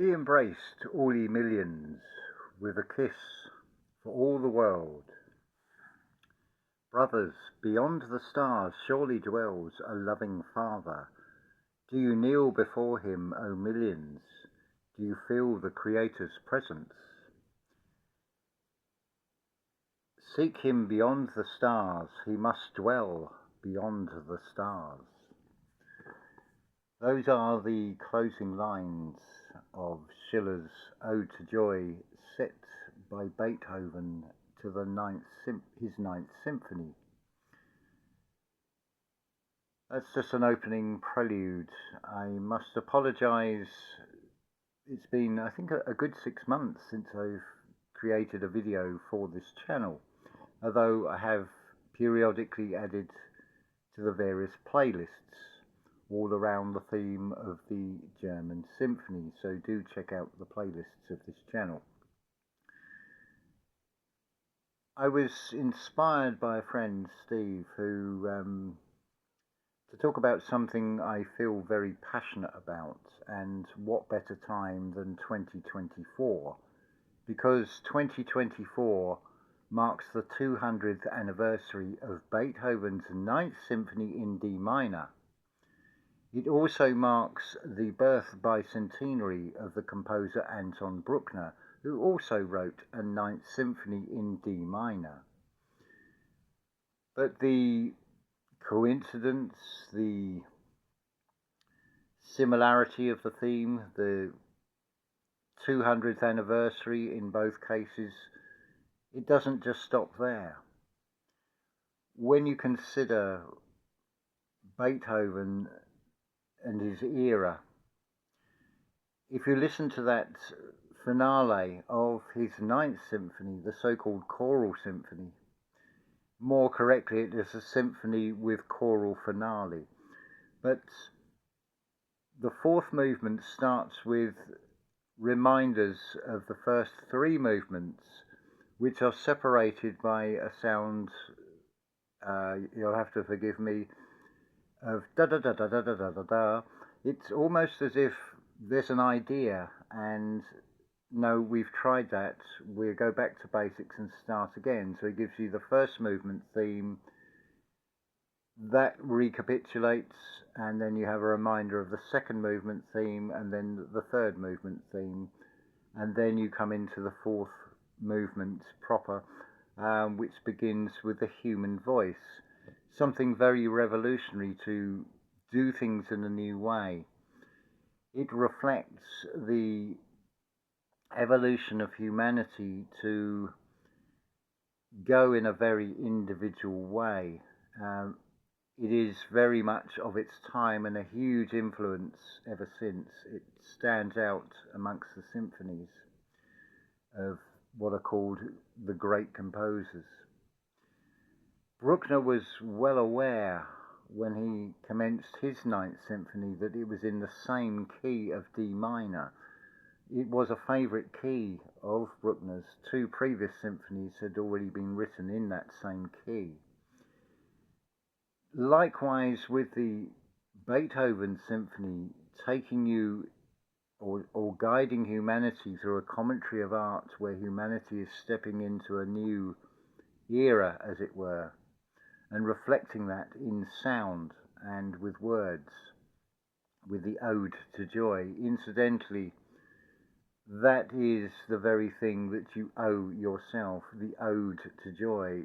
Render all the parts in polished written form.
Be embraced, all ye millions, with a kiss for all the world. Brothers, beyond the stars surely dwells a loving Father. Do you kneel before him, O millions? Do you feel the Creator's presence? Seek him beyond the stars, he must dwell beyond the stars. Those are the closing lines of Schiller's Ode to Joy, set by Beethoven to his Ninth Symphony. That's just an opening prelude. I must apologise. It's been, I think, a good 6 months since I've created a video for this channel, although I have periodically added to the various playlists all around the theme of the German symphony, so do check out the playlists of this channel. I was inspired by a friend, Steve, who to talk about something I feel very passionate about, and what better time than 2024, because 2024 marks the 200th anniversary of Beethoven's 9th Symphony in D minor. It also marks the birth bicentenary of the composer Anton Bruckner, who also wrote a 9th Symphony in D minor. But the coincidence, the similarity of the theme, the 200th anniversary in both cases, it doesn't just stop there. When you consider Beethoven and his era, if you listen to that finale of his 9th Symphony, the so-called choral symphony, more correctly it is a symphony with choral finale, but the fourth movement starts with reminders of the first three movements, which are separated by a sound, you'll have to forgive me, of da da da da da da da da da. It's almost as if there's an idea and no, we've tried that, we'll go back to basics and start again. So it gives you the first movement theme, that recapitulates, and then you have a reminder of the second movement theme, and then the third movement theme, and then you come into the fourth movement proper, which begins with the human voice. Something very revolutionary to do things in a new way. It reflects the evolution of humanity to go in a very individual way. It is very much of its time and a huge influence ever since. It stands out amongst the symphonies of what are called the great composers. Bruckner was well aware when he commenced his 9th Symphony that it was in the same key of D minor. It was a favourite key of Bruckner's. Two previous symphonies had already been written in that same key. Likewise with the Beethoven Symphony, taking you or guiding humanity through a commentary of art where humanity is stepping into a new era, as it were, and reflecting that in sound and with words, with the Ode to Joy. Incidentally, that is the very thing that you owe yourself, the Ode to Joy,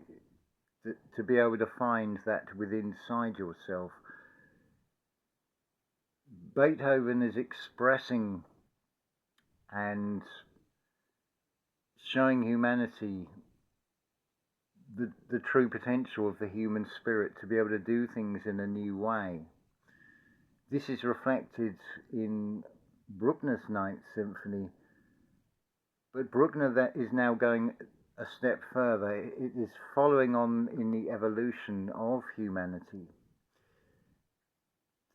to be able to find that within inside yourself. Beethoven is expressing and showing humanity the true potential of the human spirit to be able to do things in a new way. This is reflected in Bruckner's 9th Symphony, but Bruckner that is now going a step further. It is following on in the evolution of humanity.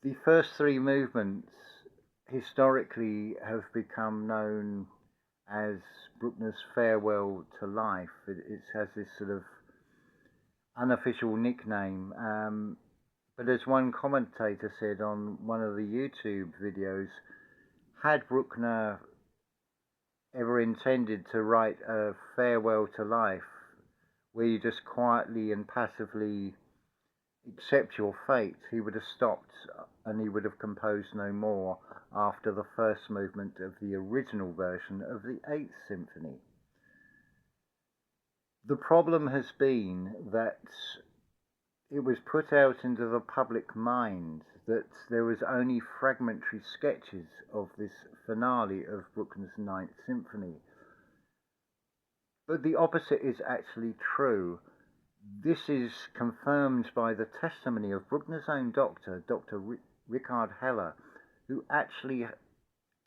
The first three movements historically have become known as Bruckner's Farewell to Life. It has this sort of unofficial nickname, but as one commentator said on one of the YouTube videos, had Bruckner ever intended to write a farewell to life, where you just quietly and passively accept your fate, he would have stopped and he would have composed no more after the first movement of the original version of the Eighth Symphony. The problem has been that it was put out into the public mind that there was only fragmentary sketches of this finale of Bruckner's Ninth Symphony. But the opposite is actually true. This is confirmed by the testimony of Bruckner's own doctor, Dr. Richard Heller, who actually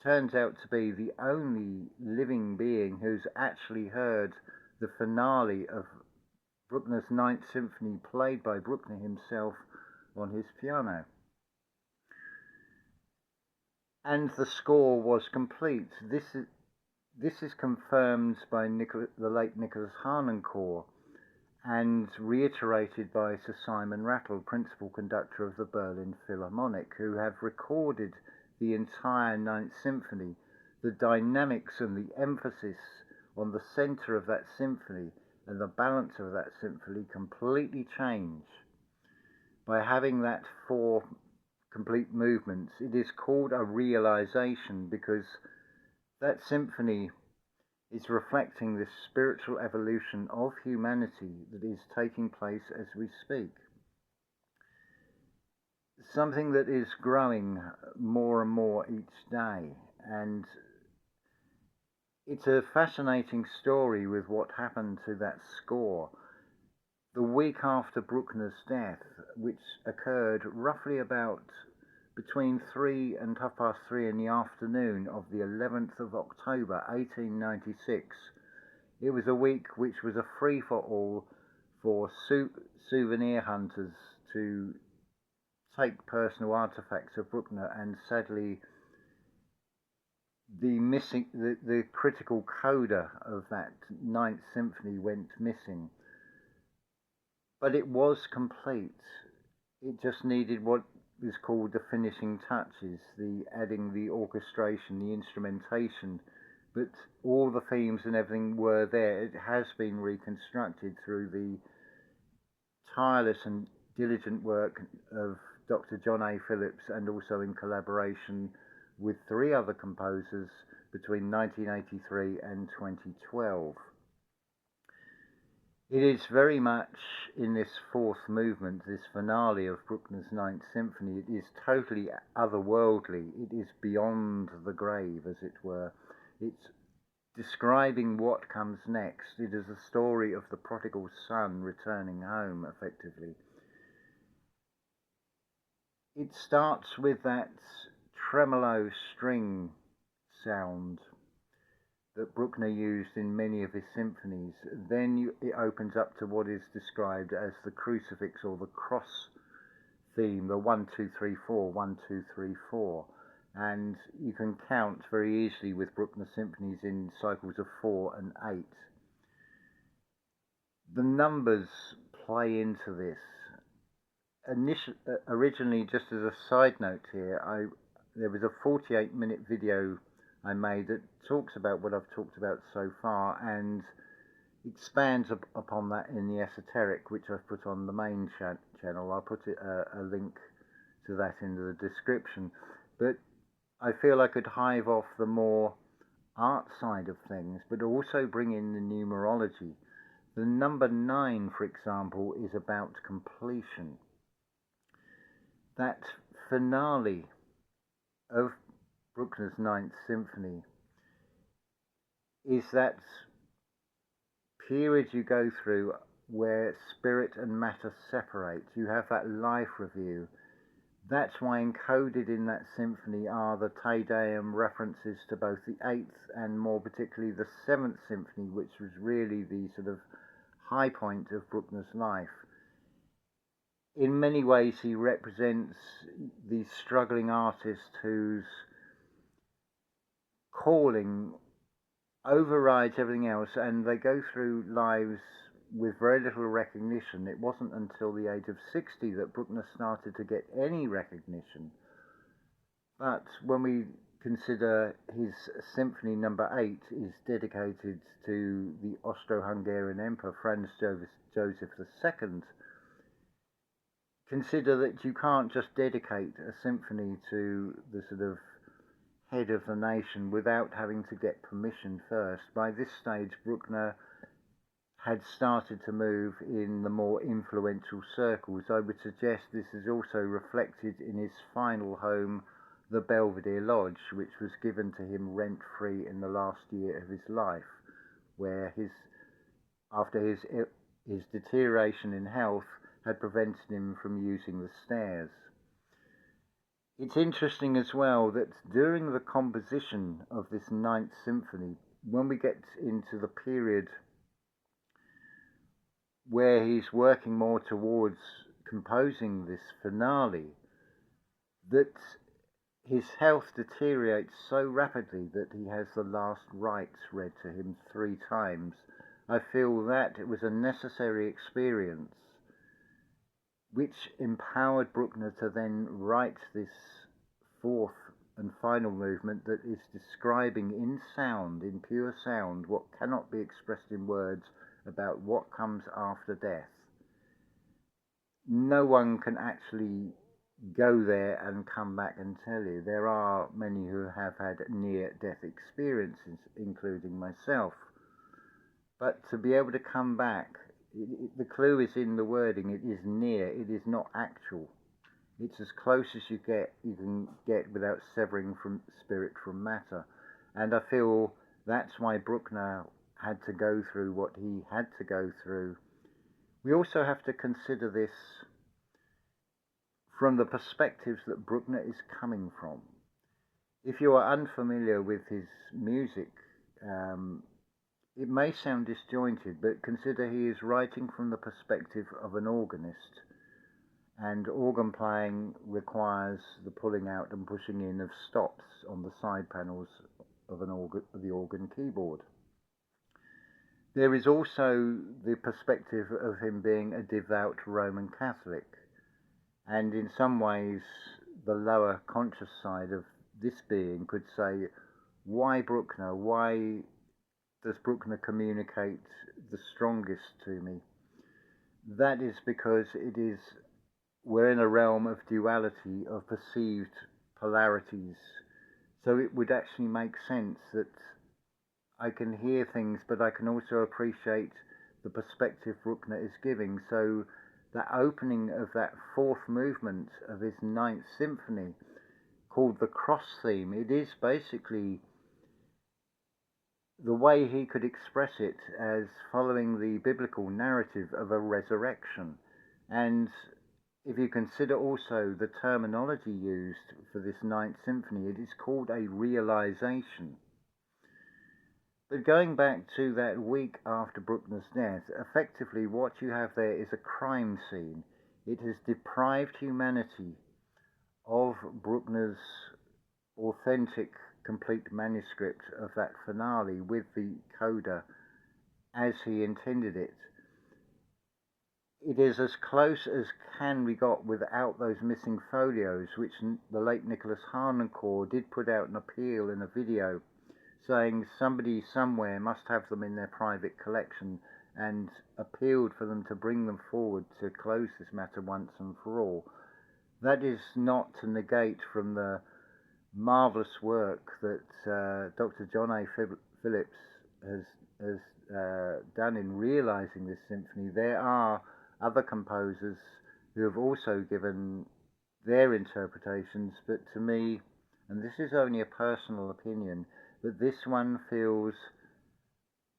turns out to be the only living being who's actually heard the finale of Bruckner's Ninth Symphony played by Bruckner himself on his piano. And the score was complete. This is confirmed by the late Nicholas Harnoncourt and reiterated by Sir Simon Rattle, principal conductor of the Berlin Philharmonic, who have recorded the entire Ninth Symphony. The dynamics and the emphasis on the center of that symphony and the balance of that symphony completely change by having that 4 complete movements. It is called a realization because that symphony is reflecting this spiritual evolution of humanity that is taking place as we speak. Something that is growing more and more each day, and it's a fascinating story with what happened to that score. The week after Bruckner's death, which occurred roughly about between 3 and 3:30 in the afternoon of the 11th of October 1896, it was a week which was a free-for-all for souvenir hunters to take personal artifacts of Bruckner, and sadly the critical coda of that Ninth Symphony went missing. But it was complete. It just needed what is called the finishing touches, the adding the orchestration, the instrumentation, but all the themes and everything were there. It has been reconstructed through the tireless and diligent work of Dr. John A. Phillips, and also in collaboration with 3 other composers between 1983 and 2012. It is very much in this 4th movement, this finale of Bruckner's Ninth Symphony, it is totally otherworldly. It is beyond the grave, as it were. It's describing what comes next. It is a story of the prodigal son returning home, effectively. It starts with that tremolo string sound that Bruckner used in many of his symphonies. Then it opens up to what is described as the crucifix or the cross theme, the 1, 2, 3, 4, 1, 2, 3, 4. And you can count very easily with Bruckner symphonies in cycles of 4 and 8. The numbers play into this. Originally, just as a side note here, there was a 48-minute video I made that talks about what I've talked about so far and expands upon that in the esoteric, which I've put on the main channel. I'll put a link to that in the description. But I feel I could hive off the more art side of things, but also bring in the numerology. The number 9, for example, is about completion. That finale of Bruckner's Ninth Symphony is that period you go through where spirit and matter separate. You have that life review. That's why encoded in that symphony are the Te Deum references to both the 8th and more particularly the 7th Symphony, which was really the sort of high point of Bruckner's life. In many ways, he represents the struggling artist whose calling overrides everything else, and they go through lives with very little recognition. It wasn't until the age of 60 that Bruckner started to get any recognition. But when we consider his Symphony Number 8 is dedicated to the Austro-Hungarian Emperor Franz Joseph II, consider that you can't just dedicate a symphony to the sort of head of the nation without having to get permission first. By this stage, Bruckner had started to move in the more influential circles. I would suggest this is also reflected in his final home, the Belvedere Lodge, which was given to him rent-free in the last year of his life, where after his deterioration in health had prevented him from using the stairs. It's interesting as well that during the composition of this Ninth Symphony, when we get into the period where he's working more towards composing this finale, that his health deteriorates so rapidly that he has the last rites read to him 3 times. I feel that it was a necessary experience which empowered Bruckner to then write this 4th and final movement that is describing in sound, in pure sound, what cannot be expressed in words about what comes after death. No one can actually go there and come back and tell you. There are many who have had near-death experiences, including myself. But to be able to come back, the clue is in the wording. It is near, it is not actual. It's as close as you can get without severing from spirit from matter. And I feel that's why Bruckner had to go through what he had to go through. We also have to consider this from the perspectives that Bruckner is coming from. If you are unfamiliar with his music, it may sound disjointed, but consider he is writing from the perspective of an organist, and organ playing requires the pulling out and pushing in of stops on the side panels of the organ keyboard. There is also the perspective of him being a devout Roman Catholic, and in some ways the lower conscious side of this being could say, why Bruckner? Why does Bruckner communicate the strongest to me? That is because we're in a realm of duality, of perceived polarities. So it would actually make sense that I can hear things, but I can also appreciate the perspective Bruckner is giving. So that opening of that 4th movement of his 9th Symphony, called the Cross Theme, it is basically the way he could express it as following the biblical narrative of a resurrection. And if you consider also the terminology used for this 9th Symphony, it is called a realization. But going back to that week after Bruckner's death, effectively what you have there is a crime scene. It has deprived humanity of Bruckner's authentic, complete manuscript of that finale with the coda as he intended it. It is as close as can be got without those missing folios, which the late Nicholas Harnoncourt did put out an appeal in a video saying somebody somewhere must have them in their private collection, and appealed for them to bring them forward to close this matter once and for all. That is not to negate from the marvellous work that Dr. John A. Phillips has done in realising this symphony. There are other composers who have also given their interpretations, but to me, and this is only a personal opinion, but this one feels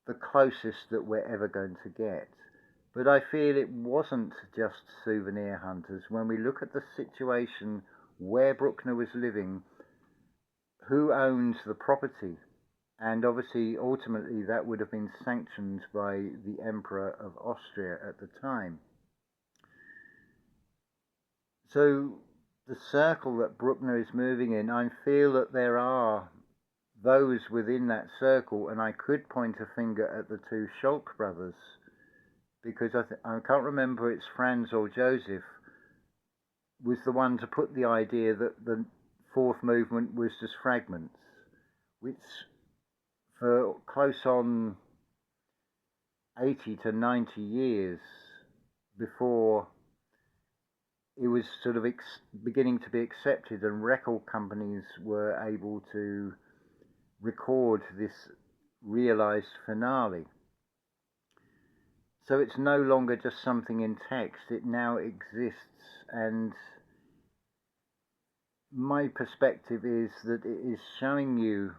the closest that we're ever going to get. But I feel it wasn't just souvenir hunters. When we look at the situation where Bruckner was living, who owns the property? And obviously, ultimately, that would have been sanctioned by the Emperor of Austria at the time. So the circle that Bruckner is moving in, I feel that there are those within that circle, and I could point a finger at the 2 Scholk brothers, because I can't remember it's Franz or Joseph was the one to put the idea that the fourth movement was just fragments, which for close on 80 to 90 years before it was sort of beginning to be accepted and record companies were able to record this realized finale. So it's no longer just something in text, it now exists, and my perspective is that it is showing you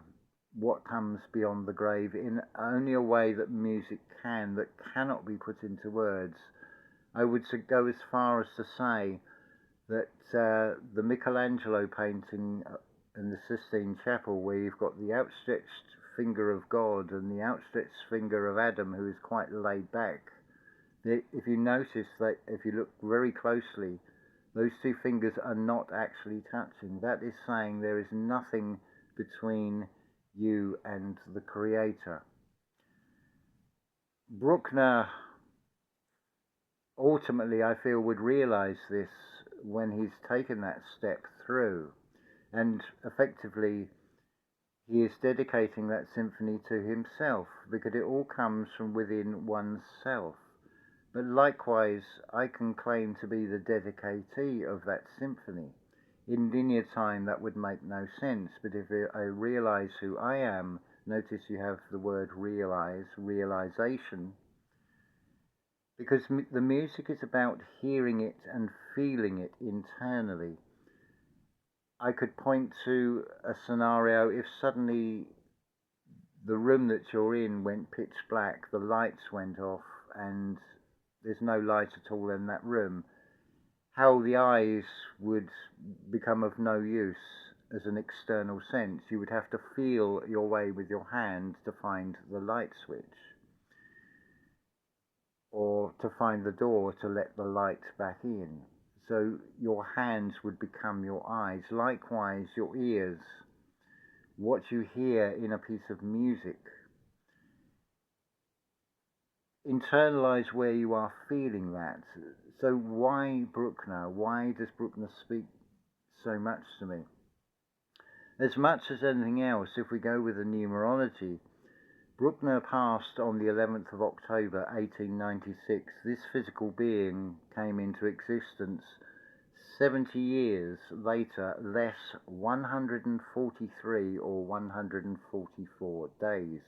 what comes beyond the grave in only a way that music can, that cannot be put into words. I would go as far as to say that the Michelangelo painting in the Sistine Chapel, where you've got the outstretched finger of God and the outstretched finger of Adam, who is quite laid back, if you notice that, if you look very closely, those two fingers are not actually touching. That is saying there is nothing between you and the Creator. Bruckner ultimately, I feel, would realize this when he's taken that step through, and effectively he is dedicating that symphony to himself, because it all comes from within one's self. But likewise, I can claim to be the dedicatee of that symphony. In linear time, that would make no sense, but if I realize who I am, notice you have the word realize, realization, because the music is about hearing it and feeling it internally. I could point to a scenario if suddenly the room that you're in went pitch black, the lights went off, and there's no light at all in that room, how the eyes would become of no use as an external sense. You would have to feel your way with your hand to find the light switch, or to find the door to let the light back in. So your hands would become your eyes. Likewise, your ears, what you hear in a piece of music, internalize where you are feeling that. So why Bruckner? Why does Bruckner speak so much to me? As much as anything else, if we go with the numerology, Bruckner passed on the 11th of October 1896. This physical being came into existence 70 years later, less 143 or 144 days.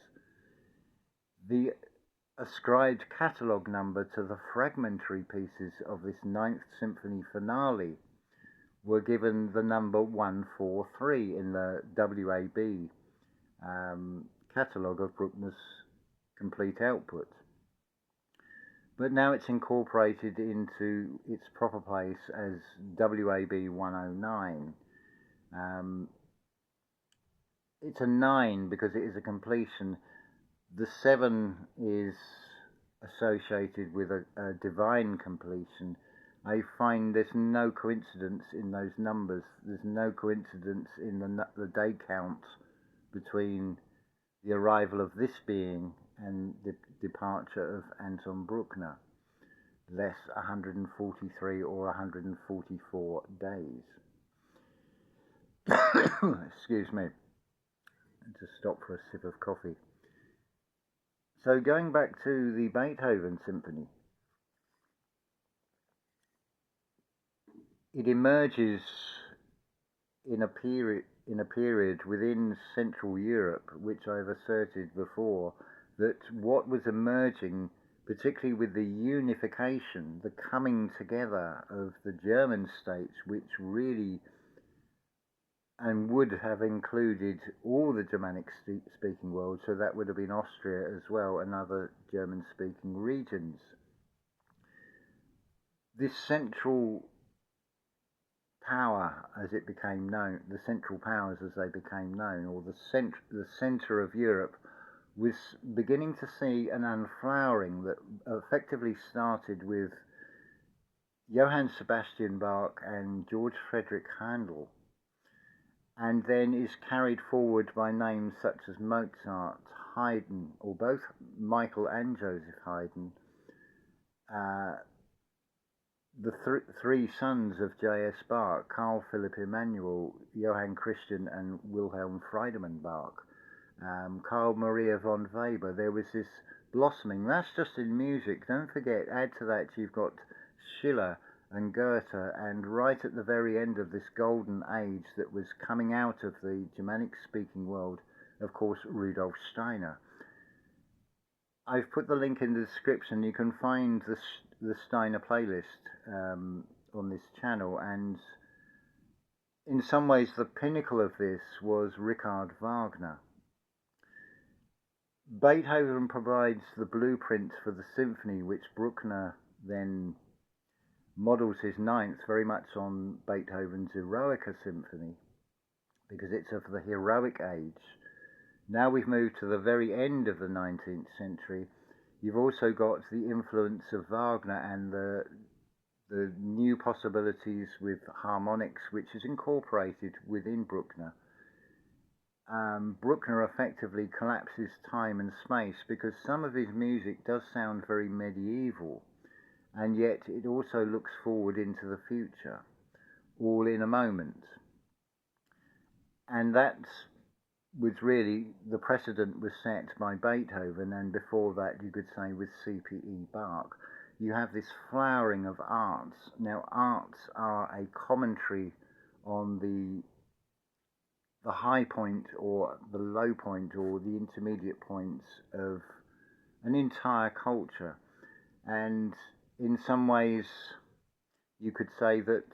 The ascribed catalogue number to the fragmentary pieces of this 9th Symphony finale were given the number 143 in the WAB catalogue of Bruckner's complete output. But now it's incorporated into its proper place as WAB 109. It's a 9 because it is a completion. The 7 is associated with a divine completion. I find there's no coincidence in those numbers. There's no coincidence in the day count between the arrival of this being and the departure of Anton Bruckner, less 143 or 144 days. Excuse me. Just stop for a sip of coffee. So going back to the Beethoven Symphony, it emerges in a period within Central Europe, which I've asserted before, that what was emerging, particularly with the unification, the coming together of the German states, which really and would have included all the Germanic-speaking world, so that would have been Austria as well and other German-speaking regions. This central power, as it became known, the central powers as they became known, or the centre of Europe, was beginning to see an unflowering that effectively started with Johann Sebastian Bach and George Frederick Handel, and then is carried forward by names such as Mozart, Haydn, or both Michael and Joseph Haydn. the three sons of J.S. Bach, Carl Philipp Emanuel, Johann Christian, and Wilhelm Friedemann Bach, Carl Maria von Weber. There was this blossoming. That's just in music. Don't forget, add to that you've got Schiller and Goethe, and right at the very end of this golden age that was coming out of the Germanic-speaking world, of course, Rudolf Steiner. I've put the link in the description. You can find the Steiner playlist on this channel, and in some ways the pinnacle of this was Richard Wagner. Beethoven provides the blueprint for the symphony, which Bruckner then models his 9th very much on Beethoven's Eroica Symphony, because it's of the heroic age. Now we've moved to the very end of the 19th century. You've also got the influence of Wagner and the new possibilities with harmonics, which is incorporated within Bruckner. Bruckner effectively collapses time and space, because some of his music does sound very medieval, and yet it also looks forward into the future, all in a moment. And that was really, the precedent was set by Beethoven, and before that you could say with C.P.E. Bach. You have this flowering of arts. Now arts are a commentary on the high point or the low point or the intermediate points of an entire culture. And in some ways you could say that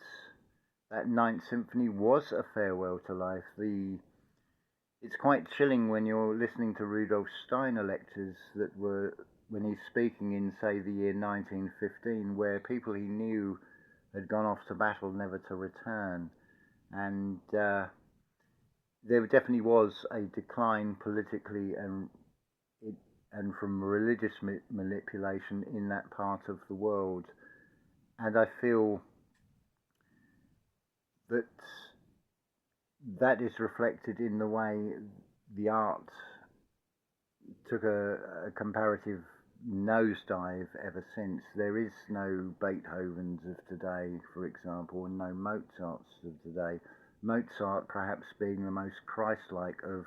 that 9th Symphony was a farewell to life. It's quite chilling when you're listening to Rudolf Steiner lectures that were when he's speaking in, say, the year 1915, where people he knew had gone off to battle never to return. And there definitely was a decline politically and from religious manipulation in that part of the world. And I feel that that is reflected in the way the art took a comparative nosedive ever since. There is no Beethoven's of today, for example, and no Mozart's of today. Mozart perhaps being the most Christ-like of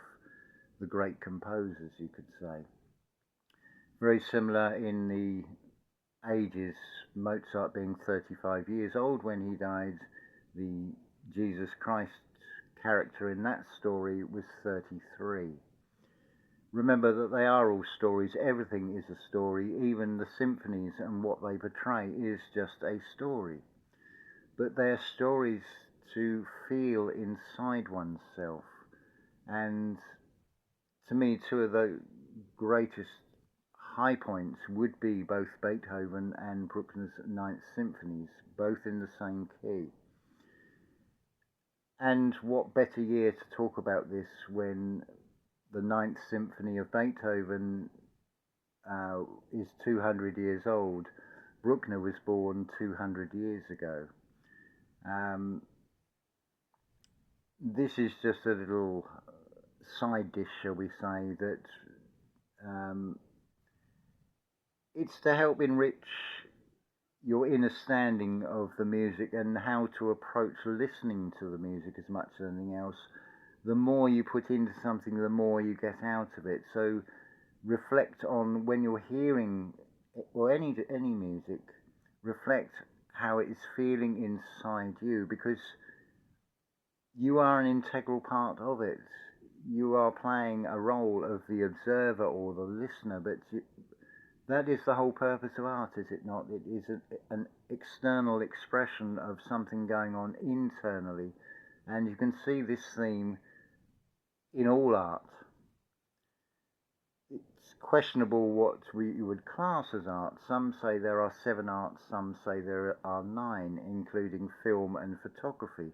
the great composers, you could say. Very similar in the ages, Mozart being 35 years old when he died, the Jesus Christ character in that story was 33. Remember that they are all stories. Everything is a story. Even the symphonies and what they portray is just a story. But they are stories to feel inside oneself. And to me, two of the greatest high points would be both Beethoven and Bruckner's 9th Symphonies, both in the same key. And what better year to talk about this when the 9th Symphony of Beethoven is 200 years old. Bruckner was born 200 years ago. This is just a little side dish, shall we say, that it's to help enrich your understanding of the music and how to approach listening to the music as much as anything else. The more you put into something, the more you get out of it. So reflect on when you're hearing or any music, reflect how it is feeling inside you, because you are an integral part of it. You are playing a role of the observer or the listener, but that is the whole purpose of art, is it not? It is an external expression of something going on internally, and you can see this theme in all art. It's questionable what we would class as art. Some say there are 7 arts, some say there are 9, including film and photography.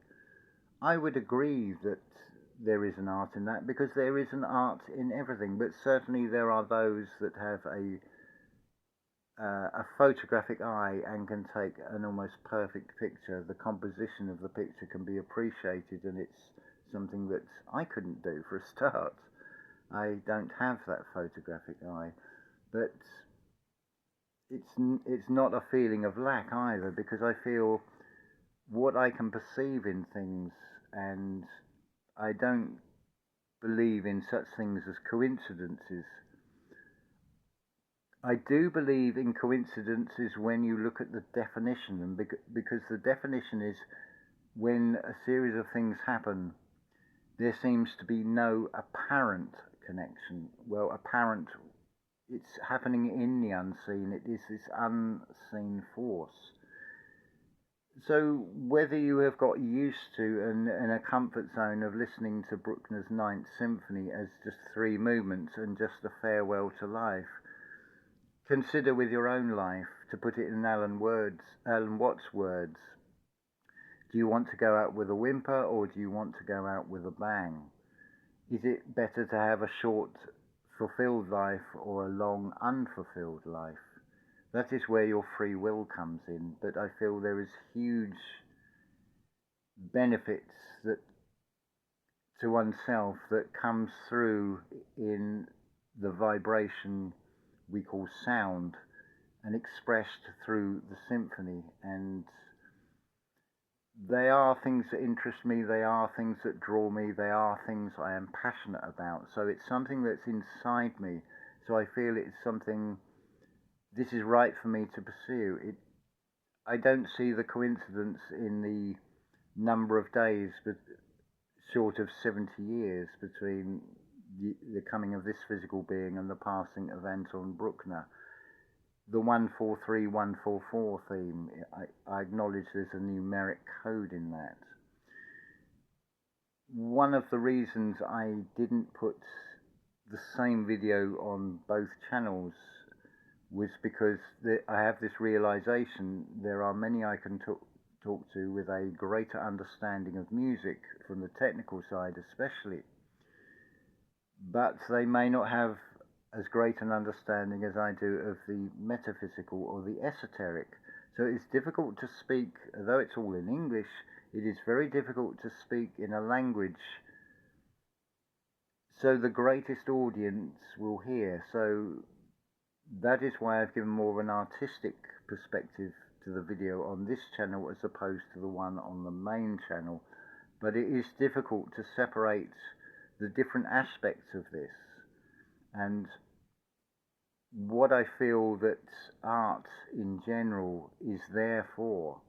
I would agree that there is an art in that, because there is an art in everything, but certainly there are those that have a photographic eye and can take an almost perfect picture. The composition of the picture can be appreciated, and it's something that I couldn't do for a start. I don't have that photographic eye, but it's not a feeling of lack either, because I feel what I can perceive in things, and I don't believe in such things as coincidences. I do believe in coincidences when you look at the definition, and because the definition is when a series of things happen, there seems to be no apparent connection. Well, apparent, it's happening in the unseen, it is this unseen force. So whether you have got used to and in a comfort zone of listening to Bruckner's 9th Symphony as just three movements and just a farewell to life, consider with your own life, to put it in Alan Watts' words, do you want to go out with a whimper, or do you want to go out with a bang? Is it better to have a short fulfilled life or a long unfulfilled life? That is where your free will comes in, but I feel there is huge benefits that to oneself that comes through in the vibration we call sound, and expressed through the symphony. And they are things that interest me, they are things that draw me, they are things I am passionate about. So it's something that's inside me, so I feel it's something, this is right for me to pursue. I don't see the coincidence in the number of days, but short of 70 years between the coming of this physical being and the passing of Anton Bruckner. The 143-144 theme, I acknowledge there's a numeric code in that. One of the reasons I didn't put the same video on both channels was because I have this realization there are many I can talk to with a greater understanding of music, from the technical side especially, but they may not have as great an understanding as I do of the metaphysical or the esoteric. So it's difficult to speak, although it's all in English, it is very difficult to speak in a language so the greatest audience will hear. So that is why I've given more of an artistic perspective to the video on this channel as opposed to the one on the main channel. But it is difficult to separate the different aspects of this, and what I feel that art in general is there for,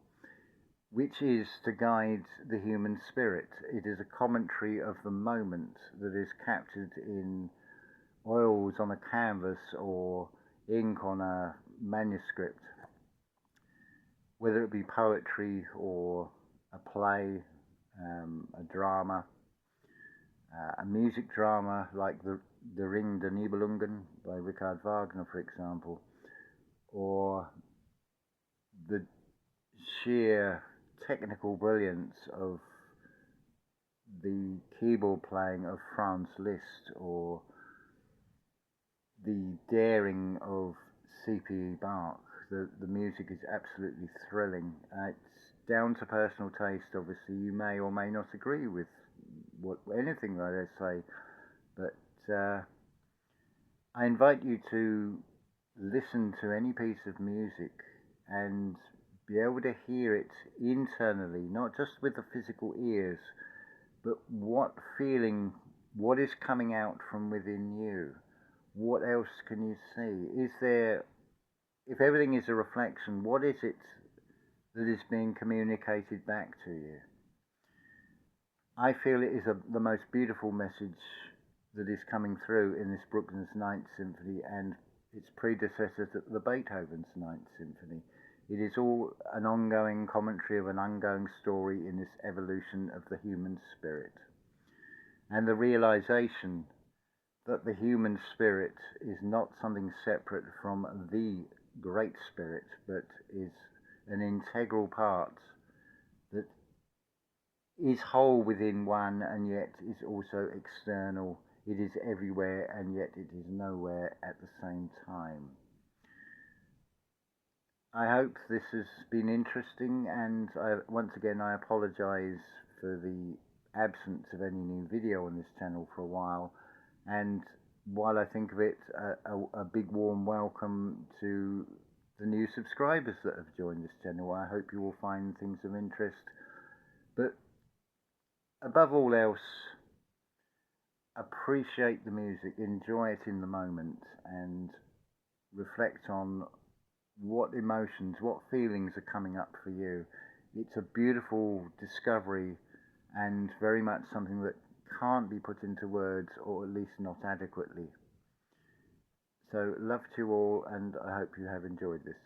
which is to guide the human spirit. It is a commentary of the moment that is captured in oils on a canvas or ink on a manuscript, whether it be poetry or a play, a drama, a music drama like the Ring der Nibelungen by Richard Wagner, for example, or the sheer technical brilliance of the keyboard playing of Franz Liszt, or the daring of C.P. Bach. The music is absolutely thrilling. It's down to personal taste, obviously. You may or may not agree with anything that I say, but I invite you to listen to any piece of music and be able to hear it internally, not just with the physical ears, but what is coming out from within you. What else can you see? Is there, if everything is a reflection, what is it that is being communicated back to you? I feel it is the most beautiful message that is coming through in this Bruckner's 9th Symphony and its predecessors, the Beethoven's 9th Symphony. It is all an ongoing commentary of an ongoing story in this evolution of the human spirit, and the realization that the human spirit is not something separate from the Great Spirit, but is an integral part that is whole within one and yet is also external. It is everywhere and yet it is nowhere at the same time. I hope this has been interesting, and once again I apologize for the absence of any new video on this channel for a while, and while I think of it, a big warm welcome to the new subscribers that have joined this channel. I hope you will find things of interest. But above all else, appreciate the music, enjoy it in the moment, and reflect on what emotions, what feelings are coming up for you. It's a beautiful discovery and very much something that can't be put into words, or at least not adequately. So love to you all, and I hope you have enjoyed this.